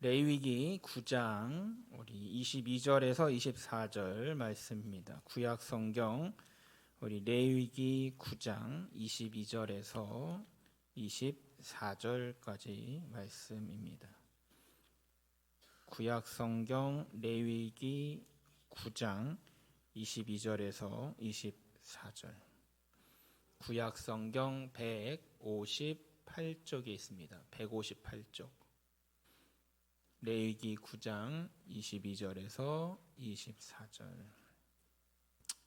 레위기 9장 우리 22절에서 24절 말씀입니다. 구약 성경 우리 레위기 9장 22절에서 24절까지 말씀입니다. 구약 성경 레위기 9장 22절에서 24절. 구약 성경 158쪽에 있습니다. 158쪽. 레위기 9장 22절에서 24절.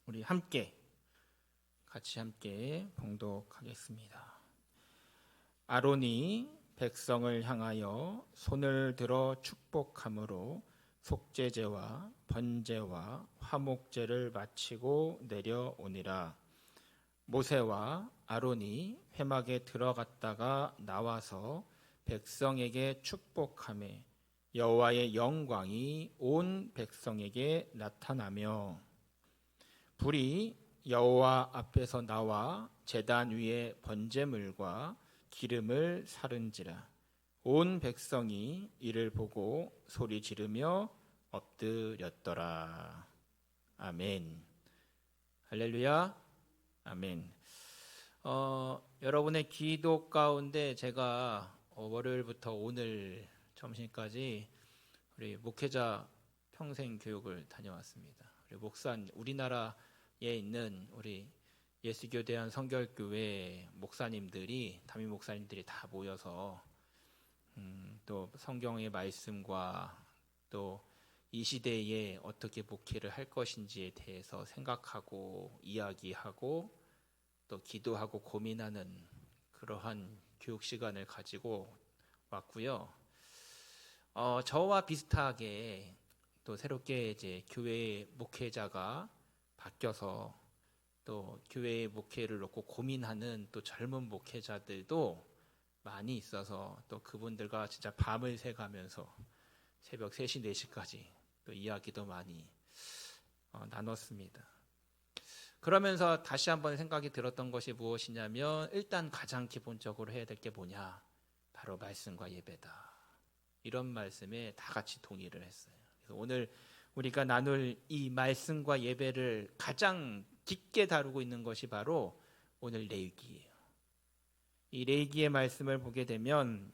우리 같이 함께 봉독하겠습니다. 아론이 백성을 향하여 손을 들어 축복함으로 속죄제와 번제와 화목제를 마치고 내려오니라. 모세와 아론이 회막에 들어갔다가 나와서 백성에게 축복하매 여호와의 영광이 온 백성에게 나타나며 불이 여호와 앞에서 나와 제단 위에 번제물과 기름을 사른지라. 온 백성이 이를 보고 소리 지르며 엎드렸더라. 아멘. 할렐루야. 아멘. 여러분의 기도 가운데 제가 월요일부터 오늘 점심까지 우리 목회자 평생 교육을 다녀왔습니다. 우리나라에 있는 우리 예수교대한 성결교회 목사님들이, 담임 목사님들이 다 모여서 또 성경의 말씀과 또 이 시대에 어떻게 목회를 할 것인지에 대해서 생각하고 이야기하고 또 기도하고 고민하는 그러한 교육 시간을 가지고 왔고요. 저와 비슷하게 또 새롭게 이제 교회 목회자가 바뀌어서 또 교회의 목회를 놓고 고민하는 또 젊은 목회자들도 많이 있어서 또 그분들과 진짜 밤을 새가면서 새벽 3시, 4시까지 또 이야기도 많이 나눴습니다. 그러면서 다시 한번 생각이 들었던 것이 무엇이냐면 일단 가장 기본적으로 해야 될 게 뭐냐? 바로 말씀과 예배다. 이런 말씀에 다 같이 동의를 했어요. 그래서 오늘 우리가 나눌 이 말씀과 예배를 가장 깊게 다루고 있는 것이 바로 오늘 레위기예요. 이 레위기의 말씀을 보게 되면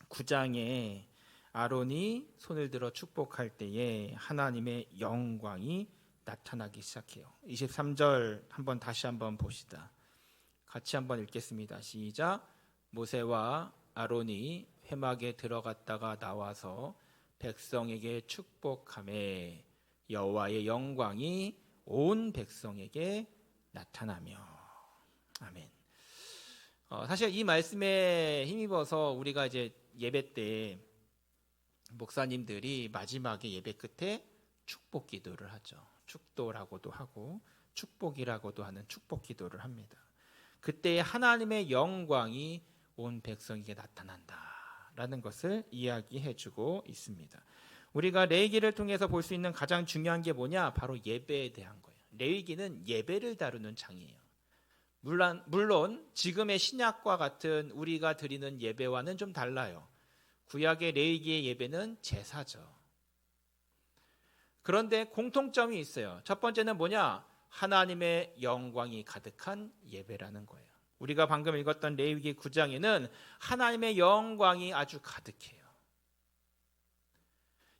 9장에 아론이 손을 들어 축복할 때에 하나님의 영광이 나타나기 시작해요. 23절 다시 한번 봅시다. 같이 한번 읽겠습니다. 시작. 모세와 아론이 회막에 들어갔다가 나와서 백성에게 축복하매 여호와의 영광이 온 백성에게 나타나며. 아멘. 사실 이 말씀에 힘입어서 우리가 이제 예배 때 목사님들이 마지막에 예배 끝에 축복 기도를 하죠. 축도라고도 하고 축복이라고도 하는 축복 기도를 합니다. 그때 하나님의 영광이 온 백성에게 나타난다라는 것을 이야기해주고 있습니다. 우리가 레위기를 통해서 볼 수 있는 가장 중요한 게 뭐냐? 바로 예배에 대한 거예요. 레위기는 예배를 다루는 장이에요. 물론 지금의 신약과 같은 우리가 드리는 예배와는 좀 달라요. 구약의 레위기의 예배는 제사죠. 그런데 공통점이 있어요. 첫 번째는 뭐냐? 하나님의 영광이 가득한 예배라는 거예요. 우리가 방금 읽었던 레위기 9장에는 하나님의 영광이 아주 가득해요.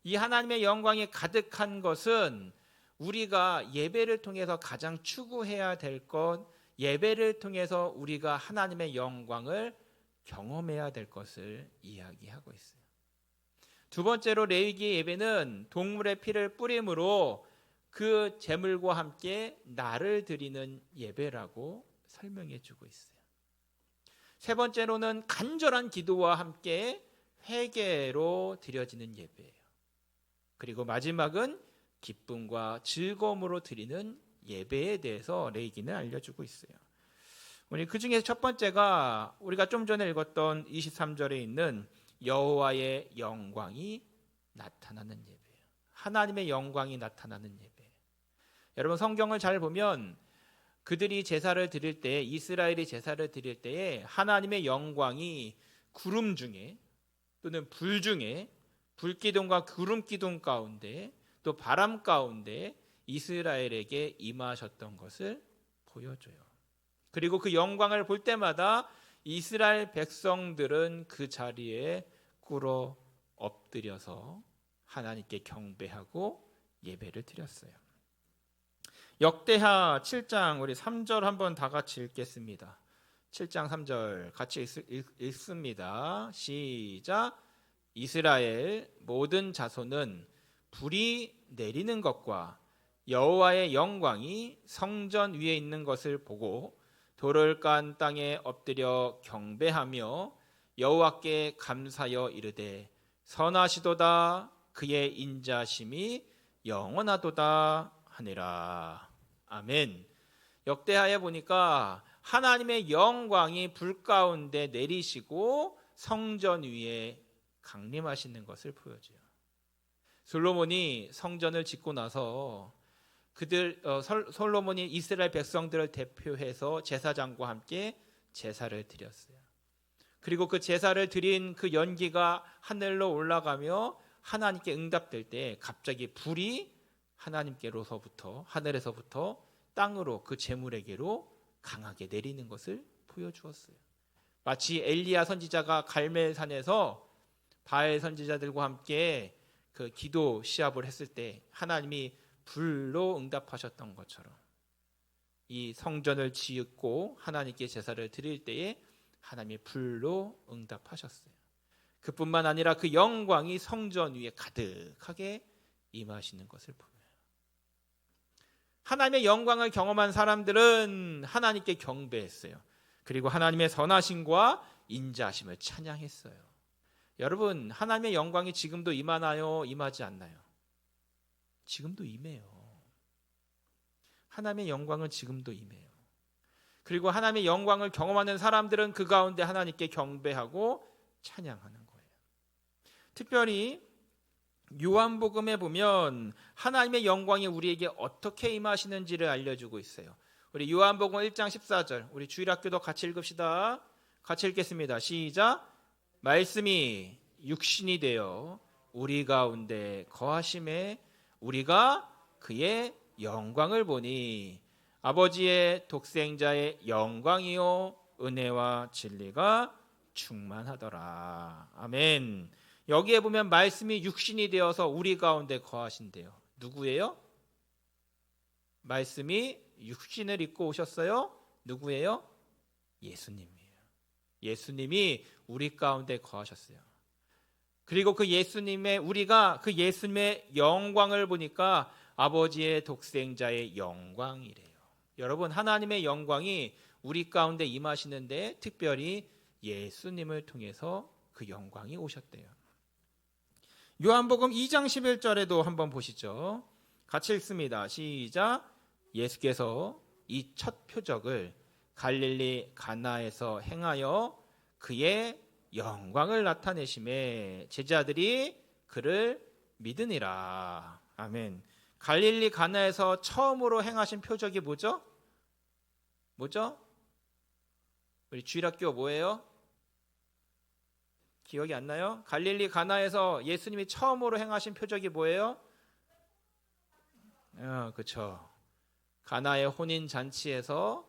이 하나님의 영광이 가득한 것은 우리가 예배를 통해서 가장 추구해야 될 것, 예배를 통해서 우리가 하나님의 영광을 경험해야 될 것을 이야기하고 있어요. 두 번째로 레위기의 예배는 동물의 피를 뿌림으로 그 제물과 함께 나를 드리는 예배라고 설명해 주고 있어요. 세 번째로는 간절한 기도와 함께 회개로 드려지는 예배예요. 그리고 마지막은 기쁨과 즐거움으로 드리는 예배에 대해서 레위기는 알려주고 있어요. 우리 그 중에 첫 번째가 우리가 좀 전에 읽었던 23절에 있는 여호와의 영광이 나타나는 예배예요. 하나님의 영광이 나타나는 예배. 여러분 성경을 잘 보면 그들이 제사를 드릴 때, 이스라엘이 제사를 드릴 때에 하나님의 영광이 구름 중에 또는 불 중에 불기둥과 구름기둥 가운데 또 바람 가운데 이스라엘에게 임하셨던 것을 보여줘요. 그리고 그 영광을 볼 때마다 이스라엘 백성들은 그 자리에 꿇어 엎드려서 하나님께 경배하고 예배를 드렸어요. 역대하 7장 우리 3절 한번 다 같이 읽겠습니다. 7장 3절 같이 읽습니다. 시작. 이스라엘 모든 자손은 불이 내리는 것과 여호와의 영광이 성전 위에 있는 것을 보고 돌을 깐 땅에 엎드려 경배하며 여호와께 감사하여 이르되 선하시도다 그의 인자심이 영원하도다 하니라. 아멘. 역대하에 보니까 하나님의 영광이 불 가운데 내리시고 성전 위에 강림하시는 것을 보여줘요. 솔로몬이 성전을 짓고 나서 솔로몬이 이스라엘 백성들을 대표해서 제사장과 함께 제사를 드렸어요. 그리고 그 제사를 드린 그 연기가 하늘로 올라가며 하나님께 응답될 때 갑자기 불이 하늘에서부터 땅으로 그 제물에게로 강하게 내리는 것을 보여주었어요. 마치 엘리야 선지자가 갈멜산에서 바알 선지자들과 함께 그 기도 시합을 했을 때 하나님이 불로 응답하셨던 것처럼 이 성전을 짓고 하나님께 제사를 드릴 때에 하나님이 불로 응답하셨어요. 그뿐만 아니라 그 영광이 성전 위에 가득하게 임하시는 것을 보여요. 하나님의 영광을 경험한 사람들은 하나님께 경배했어요. 그리고 하나님의 선하심과 인자하심을 찬양했어요. 여러분, 하나님의 영광이 지금도 임하나요? 임하지 않나요? 지금도 임해요. 하나님의 영광은 지금도 임해요. 그리고 하나님의 영광을 경험하는 사람들은 그 가운데 하나님께 경배하고 찬양하는 거예요. 특별히 요한복음에 보면 하나님의 영광이 우리에게 어떻게 임하시는지를 알려주고 있어요. 우리 요한복음 1장 14절 우리 주일학교도 같이 읽읍시다. 같이 읽겠습니다. 시작. 말씀이 육신이 되어 우리 가운데 거하심에 우리가 그의 영광을 보니 아버지의 독생자의 영광이요 은혜와 진리가 충만하더라. 아멘. 여기에 보면 말씀이 육신이 되어서 우리 가운데 거하신대요. 누구예요? 말씀이 육신을 입고 오셨어요? 누구예요? 예수님이에요. 예수님이 우리 가운데 거하셨어요. 그리고 우리가 그 예수님의 영광을 보니까 아버지의 독생자의 영광이래요. 여러분, 하나님의 영광이 우리 가운데 임하시는데 특별히 예수님을 통해서 그 영광이 오셨대요. 요한복음 2장 11절에도 한번 보시죠. 같이 읽습니다. 시작. 예수께서 이 첫 표적을 갈릴리 가나에서 행하여 그의 영광을 나타내심에 제자들이 그를 믿으니라. 아멘. 갈릴리 가나에서 처음으로 행하신 표적이 뭐죠? 뭐죠? 우리 주일학교 뭐예요? 기억이 안 나요? 갈릴리 가나에서 예수님이 처음으로 행하신 표적이 뭐예요? 그렇죠. 가나의 혼인 잔치에서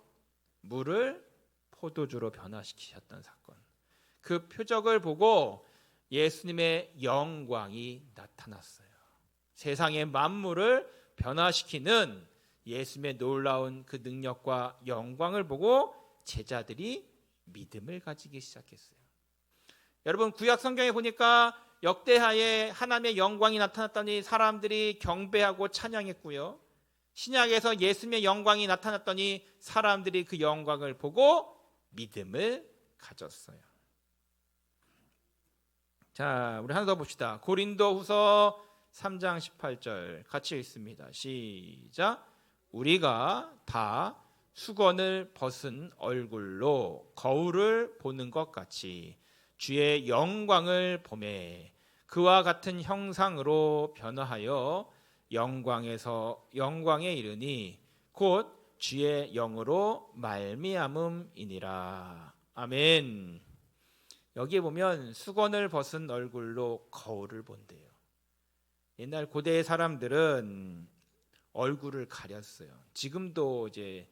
물을 포도주로 변화시키셨던 사건. 그 표적을 보고 예수님의 영광이 나타났어요. 세상의 만물을 변화시키는 예수님의 놀라운 그 능력과 영광을 보고 제자들이 믿음을 가지기 시작했어요. 여러분, 구약 성경에 보니까 역대하에 하나님의 영광이 나타났더니 사람들이 경배하고 찬양했고요. 신약에서 예수님의 영광이 나타났더니 사람들이 그 영광을 보고 믿음을 가졌어요. 자, 우리 하나 더 봅시다. 고린도후서 3장 18절 같이 읽습니다. 시작. 우리가 다 수건을 벗은 얼굴로 거울을 보는 것 같이 주의 영광을 보매 그와 같은 형상으로 변화하여 영광에서 영광에 이르니 곧 주의 영으로 말미암음이니라. 아멘. 여기에 보면 수건을 벗은 얼굴로 거울을 본대요. 옛날 고대 사람들은 얼굴을 가렸어요. 지금도 이제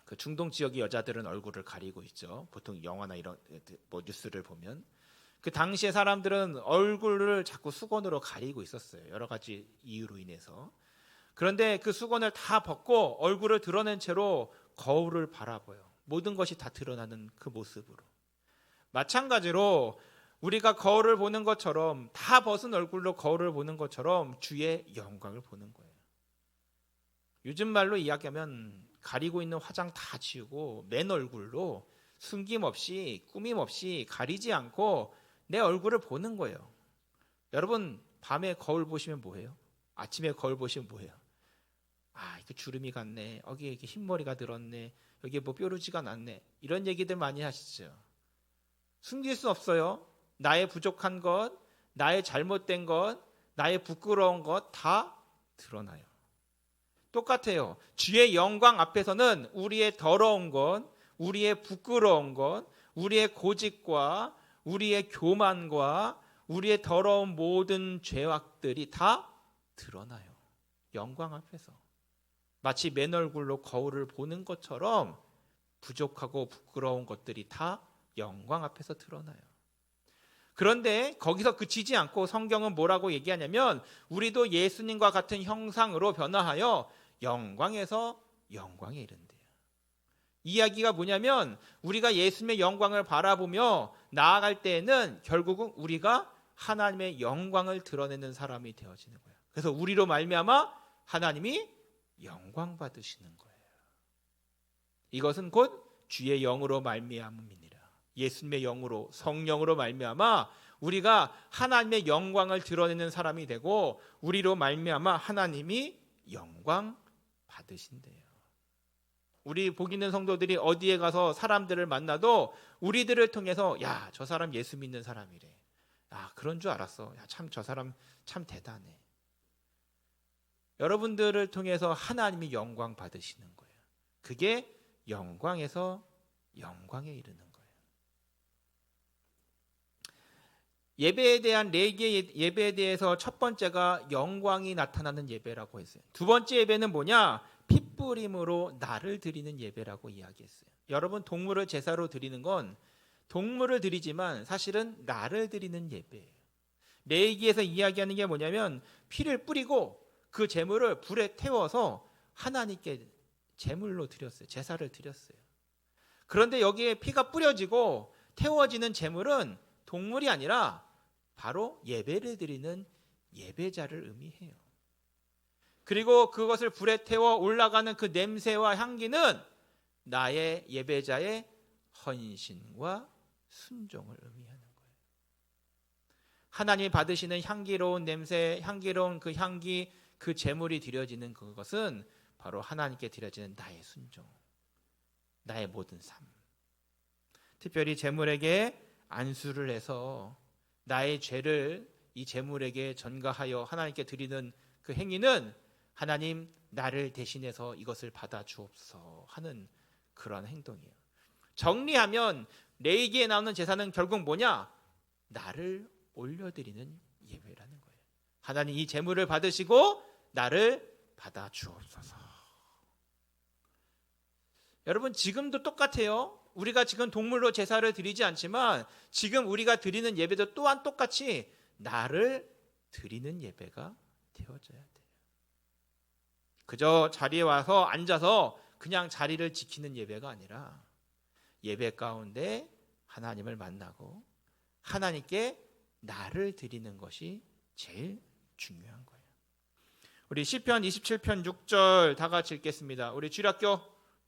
그 중동 지역의 여자들은 얼굴을 가리고 있죠. 보통 영화나 이런 뭐 뉴스를 보면 그 당시의 사람들은 얼굴을 자꾸 수건으로 가리고 있었어요. 여러 가지 이유로 인해서. 그런데 그 수건을 다 벗고 얼굴을 드러낸 채로 거울을 바라봐요. 모든 것이 다 드러나는 그 모습으로. 마찬가지로 우리가 거울을 보는 것처럼, 다 벗은 얼굴로 거울을 보는 것처럼 주의 영광을 보는 거예요. 요즘 말로 이야기하면 가리고 있는 화장 다 지우고 맨 얼굴로 숨김없이 꾸밈없이 가리지 않고 내 얼굴을 보는 거예요. 여러분 밤에 거울 보시면 뭐예요? 아침에 거울 보시면 뭐예요? 아, 이거 주름이 갔네. 여기 이렇게 흰머리가 들었네. 여기 뭐 뾰루지가 났네. 이런 얘기들 많이 하시죠. 숨길 수 없어요. 나의 부족한 것, 나의 잘못된 것, 나의 부끄러운 것 다 드러나요. 똑같아요. 주의 영광 앞에서는 우리의 더러운 것, 우리의 부끄러운 것, 우리의 고집과 우리의 교만과 우리의 더러운 모든 죄악들이 다 드러나요. 영광 앞에서. 마치 맨 얼굴로 거울을 보는 것처럼 부족하고 부끄러운 것들이 다 영광 앞에서 드러나요. 그런데 거기서 그치지 않고 성경은 뭐라고 얘기하냐면 우리도 예수님과 같은 형상으로 변화하여 영광에서 영광에 이른대요. 이야기가 뭐냐면 우리가 예수님의 영광을 바라보며 나아갈 때에는 결국은 우리가 하나님의 영광을 드러내는 사람이 되어지는 거예요. 그래서 우리로 말미암아 하나님이 영광 받으시는 거예요. 이것은 곧 주의 영으로 말미암음이니라. 예수님의 영으로, 성령으로 말미암아 우리가 하나님의 영광을 드러내는 사람이 되고 우리로 말미암아 하나님이 영광 받으신대요. 우리 복 있는 성도들이 어디에 가서 사람들을 만나도 우리들을 통해서 야, 저 사람 예수 믿는 사람이래. 아, 그런 줄 알았어. 야, 참 저 사람 참 대단해. 여러분들을 통해서 하나님이 영광 받으시는 거예요. 그게 영광에서 영광에 이르는 거예요. 예배에 대한 레위기의 예배에 대해서 첫 번째가 영광이 나타나는 예배라고 했어요. 두 번째 예배는 뭐냐? 핏부림으로 나를 드리는 예배라고 이야기했어요. 여러분 동물을 제사로 드리는 건 동물을 드리지만 사실은 나를 드리는 예배예요. 레위기에서 이야기하는 게 뭐냐면 피를 뿌리고 그 제물을 불에 태워서 하나님께 제물로 드렸어요. 제사를 드렸어요. 그런데 여기에 피가 뿌려지고 태워지는 제물은 동물이 아니라 바로 예배를 드리는 예배자를 의미해요. 그리고 그것을 불에 태워 올라가는 그 냄새와 향기는 나의 예배자의 헌신과 순종을 의미하는 거예요. 하나님이 받으시는 향기로운 냄새, 향기로운 그 향기, 그 제물이 드려지는 그것은 바로 하나님께 드려지는 나의 순종, 나의 모든 삶. 특별히 제물에게 안수를 해서 나의 죄를 이 제물에게 전가하여 하나님께 드리는 그 행위는 하나님 나를 대신해서 이것을 받아 주옵소서 하는 그런 행동이에요. 정리하면 레위기에 나오는 제사는 결국 뭐냐? 나를 올려드리는 예배라는 거예요. 하나님 이 제물을 받으시고 나를 받아 주옵소서. 여러분 지금도 똑같아요. 우리가 지금 동물로 제사를 드리지 않지만 지금 우리가 드리는 예배도 또한 똑같이 나를 드리는 예배가 되어져야 돼요. 그저 자리에 와서 앉아서 그냥 자리를 지키는 예배가 아니라 예배 가운데 하나님을 만나고 하나님께 나를 드리는 것이 제일 중요한 거예요. 우리 시편 27편 6절 다 같이 읽겠습니다. 우리 주일학교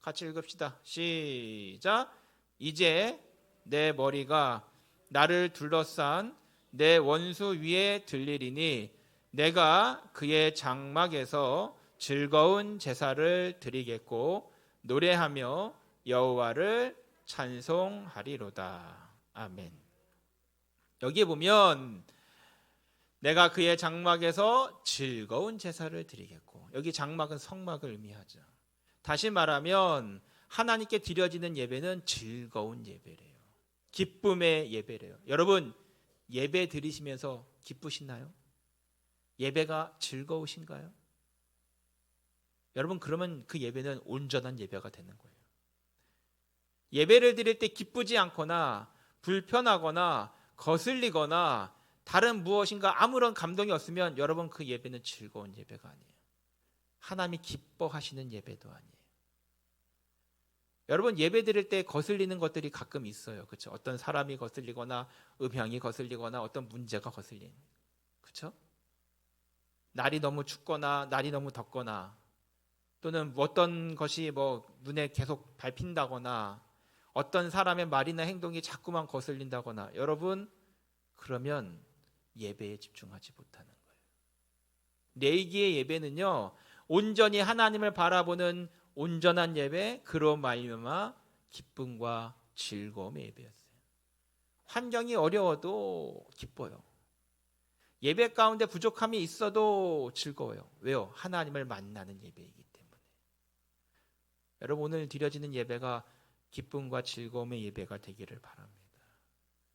같이 읽읍시다. 시작. 이제 내 머리가 나를 둘러싼 내 원수 위에 들리리니 내가 그의 장막에서 즐거운 제사를 드리겠고 노래하며 여호와를 찬송하리로다. 아멘. 여기에 보면 내가 그의 장막에서 즐거운 제사를 드리겠고, 여기 장막은 성막을 의미하죠. 다시 말하면 하나님께 드려지는 예배는 즐거운 예배래요. 기쁨의 예배래요. 여러분, 예배 드리시면서 기쁘시나요? 예배가 즐거우신가요? 여러분, 그러면 그 예배는 온전한 예배가 되는 거예요. 예배를 드릴 때 기쁘지 않거나 불편하거나 거슬리거나 다른 무엇인가 아무런 감동이 없으면 여러분, 그 예배는 즐거운 예배가 아니에요. 하나님이 기뻐하시는 예배도 아니에요. 여러분, 예배 드릴 때 거슬리는 것들이 가끔 있어요. 그렇죠? 어떤 사람이 거슬리거나 음향이 거슬리거나 어떤 문제가 거슬리는. 그렇죠? 날이 너무 춥거나 날이 너무 덥거나 또는 어떤 것이 눈에 계속 밟힌다거나 어떤 사람의 말이나 행동이 자꾸만 거슬린다거나 여러분, 그러면 예배에 집중하지 못하는 거예요. 레위기의 예배는요, 온전히 하나님을 바라보는 온전한 예배, 그로 말미암아 기쁨과 즐거움의 예배였어요. 환경이 어려워도 기뻐요. 예배 가운데 부족함이 있어도 즐거워요. 왜요? 하나님을 만나는 예배이기 때문에. 여러분, 오늘 드려지는 예배가 기쁨과 즐거움의 예배가 되기를 바랍니다.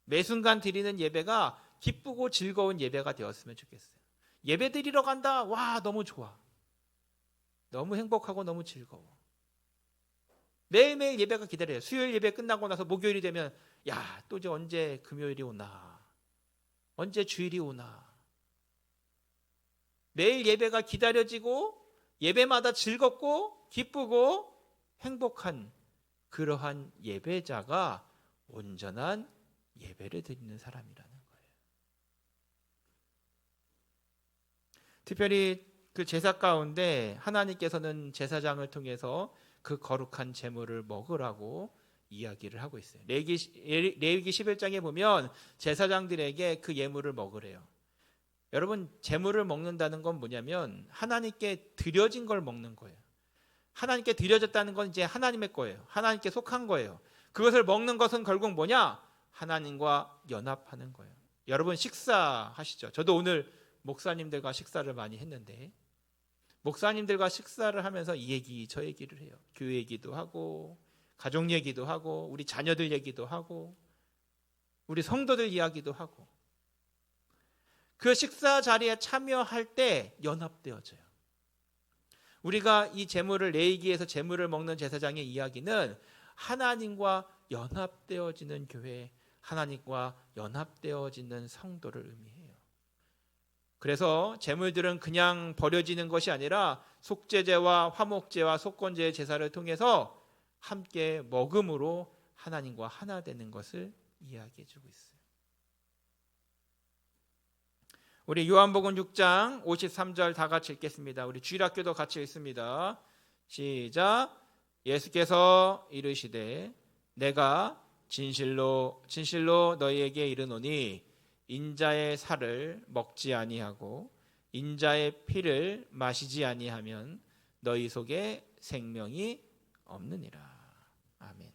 매 순간 드리는 예배가 기쁘고 즐거운 예배가 되었으면 좋겠어요. 예배 드리러 간다. 와, 너무 좋아. 너무 행복하고 너무 즐거워. 매일매일 예배가 기다려요. 수요일 예배 끝나고 나서 목요일이 되면 야, 또 이제 언제 금요일이 오나. 언제 주일이 오나. 매일 예배가 기다려지고 예배마다 즐겁고 기쁘고 행복한 그러한 예배자가 온전한 예배를 드리는 사람이라는 거예요. 특별히 그 제사 가운데 하나님께서는 제사장을 통해서 그 거룩한 제물을 먹으라고 이야기를 하고 있어요. 레위기 11장에 보면 제사장들에게 그 예물을 먹으래요. 여러분, 제물을 먹는다는 건 뭐냐면 하나님께 드려진 걸 먹는 거예요. 하나님께 드려졌다는 건 이제 하나님의 거예요. 하나님께 속한 거예요. 그것을 먹는 것은 결국 뭐냐? 하나님과 연합하는 거예요. 여러분, 식사하시죠? 저도 오늘 목사님들과 식사를 많이 했는데 목사님들과 식사를 하면서 이 얘기 저 얘기를 해요. 교회 얘기도 하고 가족 얘기도 하고 우리 자녀들 얘기도 하고 우리 성도들 이야기도 하고 그 식사 자리에 참여할 때 연합되어져요. 우리가 이 제물을 레위기에서 제물을 먹는 제사장의 이야기는 하나님과 연합되어지는 교회, 하나님과 연합되어지는 성도를 의미해요. 그래서 제물들은 그냥 버려지는 것이 아니라 속죄제와 화목제와 속건제의 제사를 통해서 함께 먹음으로 하나님과 하나 되는 것을 이야기해 주고 있어요. 우리 요한복음 6장 53절 다 같이 읽겠습니다. 우리 주일학교도 같이 읽습니다. 시작. 예수께서 이르시되 내가 진실로 진실로 너희에게 이르노니 인자의 살을 먹지 아니하고 인자의 피를 마시지 아니하면 너희 속에 생명이 없느니라. 아멘.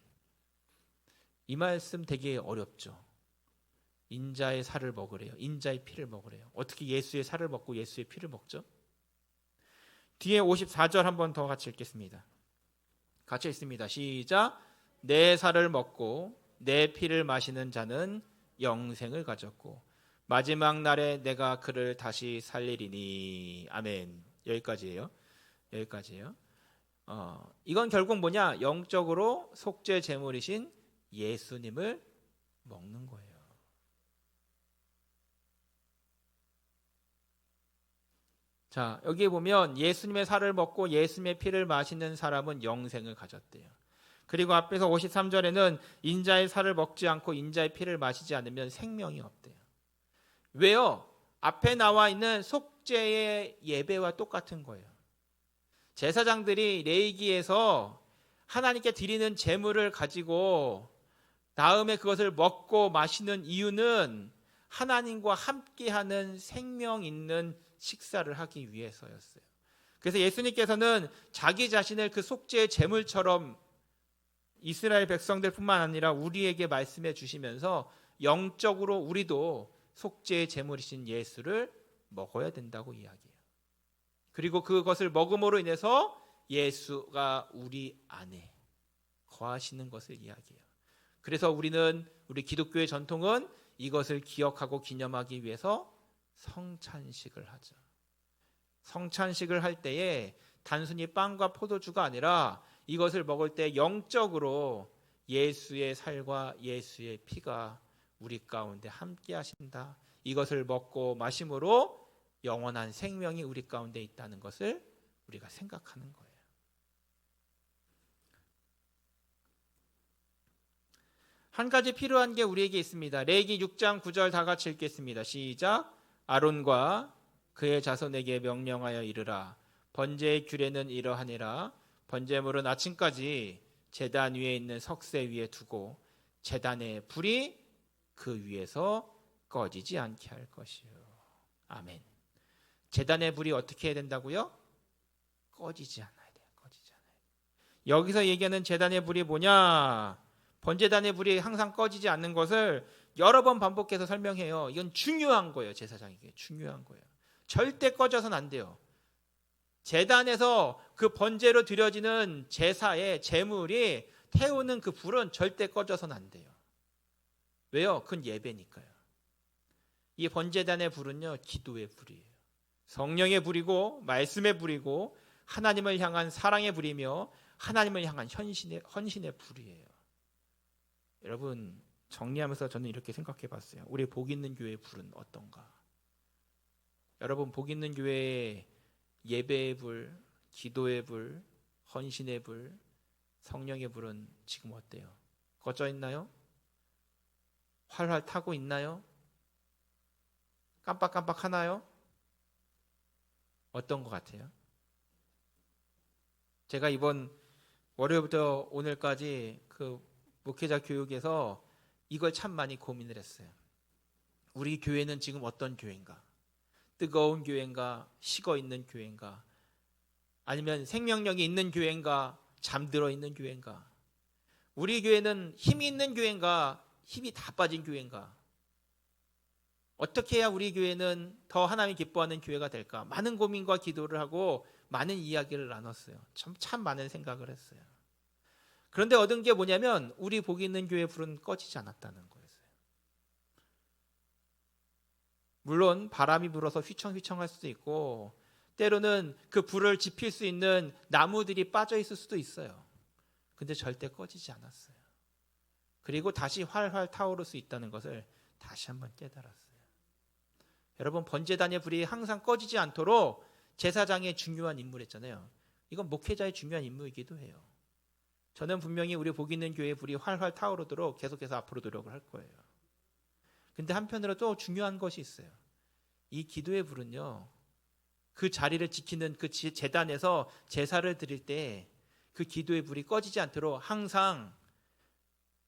이 말씀 되게 어렵죠. 인자의 살을 먹으래요. 인자의 피를 먹으래요. 어떻게 예수의 살을 먹고 예수의 피를 먹죠? 뒤에 54절 한 번 더 같이 읽겠습니다. 같이 읽습니다. 시작. 내 살을 먹고 내 피를 마시는 자는 영생을 가졌고 마지막 날에 내가 그를 다시 살리리니. 아멘. 여기까지예요. 이건 결국 뭐냐? 영적으로 속죄 제물이신 예수님을 먹는 거예요. 자, 여기 보면 예수님의 살을 먹고 예수님의 피를 마시는 사람은 영생을 가졌대요. 그리고 앞에서 53절에는 인자의 살을 먹지 않고 인자의 피를 마시지 않으면 생명이 없대요. 왜요? 앞에 나와 있는 속죄의 예배와 똑같은 거예요. 제사장들이 레위기에서 하나님께 드리는 제물을 가지고 다음에 그것을 먹고 마시는 이유는 하나님과 함께하는 생명 있는 식사를 하기 위해서였어요. 그래서 예수님께서는 자기 자신을 그 속죄의 제물처럼 이스라엘 백성들뿐만 아니라 우리에게 말씀해 주시면서 영적으로 우리도 속죄의 제물이신 예수를 먹어야 된다고 이야기해요. 그리고 그것을 먹음으로 인해서 예수가 우리 안에 거하시는 것을 이야기해요. 그래서 우리는 우리 기독교의 전통은 이것을 기억하고 기념하기 위해서 성찬식을 하죠. 성찬식을 할 때에 단순히 빵과 포도주가 아니라 이것을 먹을 때 영적으로 예수의 살과 예수의 피가 우리 가운데 함께 하신다. 이것을 먹고 마심으로 영원한 생명이 우리 가운데 있다는 것을 우리가 생각하는 거예요. 한 가지 필요한 게 우리에게 있습니다. 레위기 6장 9절 다 같이 읽겠습니다. 시작. 아론과 그의 자손에게 명령하여 이르라. 번제의 규례는 이러하니라. 번제물은 아침까지 제단 위에 있는 석쇠 위에 두고 제단의 불이 그 위에서 꺼지지 않게 할 것이요. 아멘. 제단의 불이 어떻게 해야 된다고요? 꺼지지 않아야 돼요. 꺼지지 않아야 돼요. 여기서 얘기하는 제단의 불이 뭐냐? 번제단의 불이 항상 꺼지지 않는 것을 여러 번 반복해서 설명해요. 이건 중요한 거예요. 제사장에게 중요한 거예요. 절대 꺼져서는 안 돼요. 제단에서 그 번제로 드려지는 제사의 제물이 태우는 그 불은 절대 꺼져서는 안 돼요. 왜요? 그건 예배니까요. 이 번제단의 불은요, 기도의 불이에요. 성령의 불이고 말씀의 불이고 하나님을 향한 사랑의 불이며 하나님을 향한 헌신의 불이에요. 여러분, 정리하면서 저는 이렇게 생각해 봤어요. 우리 복 있는 교회의 불은 어떤가? 여러분, 복 있는 교회의 예배의 불, 기도의 불, 헌신의 불, 성령의 불은 지금 어때요? 꺼져 있나요? 활활 타고 있나요? 깜빡깜빡 하나요? 어떤 것 같아요? 제가 이번 월요일부터 오늘까지 그 목회자 교육에서 이걸 참 많이 고민을 했어요. 우리 교회는 지금 어떤 교회인가? 뜨거운 교회인가? 식어 있는 교회인가? 아니면 생명력이 있는 교회인가? 잠들어 있는 교회인가? 우리 교회는 힘이 있는 교회인가? 힘이 다 빠진 교회인가? 어떻게 해야 우리 교회는 더 하나님이 기뻐하는 교회가 될까? 많은 고민과 기도를 하고 많은 이야기를 나눴어요. 참 많은 생각을 했어요. 그런데 얻은 게 뭐냐면 우리 복 있는 교회의 불은 꺼지지 않았다는 거였어요. 물론 바람이 불어서 휘청휘청할 수도 있고 때로는 그 불을 지필 수 있는 나무들이 빠져 있을 수도 있어요. 근데 절대 꺼지지 않았어요. 그리고 다시 활활 타오를 수 있다는 것을 다시 한번 깨달았어요. 여러분, 번제단의 불이 항상 꺼지지 않도록 제사장의 중요한 임무랬잖아요. 이건 목회자의 중요한 임무이기도 해요. 저는 분명히 우리 복 있는 교회의 불이 활활 타오르도록 계속해서 앞으로 노력을 할 거예요. 근데 한편으로 또 중요한 것이 있어요. 이 기도의 불은요, 그 자리를 지키는 그 제단에서 제사를 드릴 때 그 기도의 불이 꺼지지 않도록 항상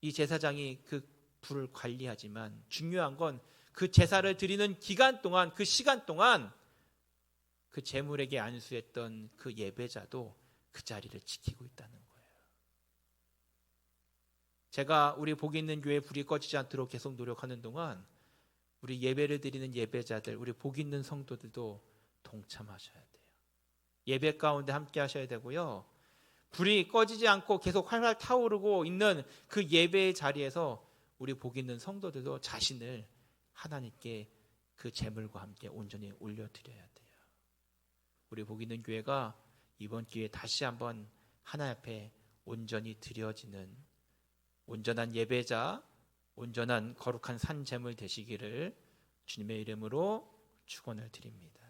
이 제사장이 그 불을 관리하지만 중요한 건 그 제사를 드리는 기간 동안, 그 시간 동안 그 제물에게 안수했던 그 예배자도 그 자리를 지키고 있다는 거예요. 제가 우리 복 있는 교회 불이 꺼지지 않도록 계속 노력하는 동안 우리 예배를 드리는 예배자들, 우리 복 있는 성도들도 동참하셔야 돼요. 예배 가운데 함께 하셔야 되고요. 불이 꺼지지 않고 계속 활활 타오르고 있는 그 예배의 자리에서 우리 복 있는 성도들도 자신을 하나님께 그 제물과 함께 온전히 올려드려야 돼요. 우리 복 있는 교회가 이번 기회에 다시 한번 하나님 앞에 온전히 드려지는 온전한 예배자, 온전한 거룩한 산 제물 되시기를 주님의 이름으로 축원을 드립니다.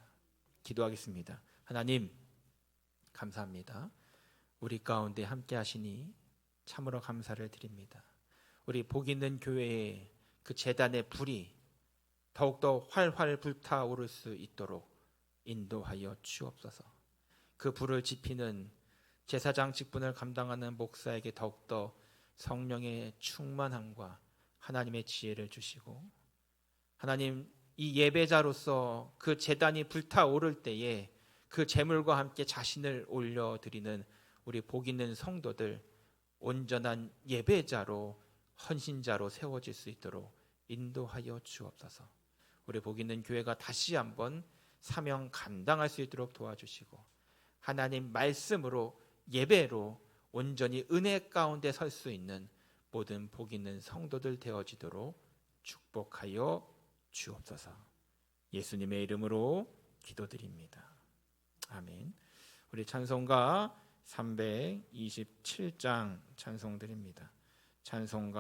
기도하겠습니다. 하나님, 감사합니다. 우리 가운데 함께 하시니 참으로 감사를 드립니다. 우리 복 있는 교회의 그 제단의 불이 더욱더 활활 불타오를 수 있도록 인도하여 주옵소서. 그 불을 지피는 제사장 직분을 감당하는 목사에게 더욱더 성령의 충만함과 하나님의 지혜를 주시고, 하나님, 이 예배자로서 그 제단이 불타오를 때에 그 제물과 함께 자신을 올려드리는 우리 복 있는 성도들, 온전한 예배자로 헌신자로 세워질 수 있도록 인도하여 주옵소서. 우리 복 있는 교회가 다시 한번 사명 감당할 수 있도록 도와주시고, 하나님 말씀으로 예배로 온전히 은혜 가운데 설 수 있는 모든 복 있는 성도들 되어지도록 축복하여 주옵소서. 예수님의 이름으로 기도드립니다. 아멘. 우리 찬송가 327장 찬송드립니다. 찬송가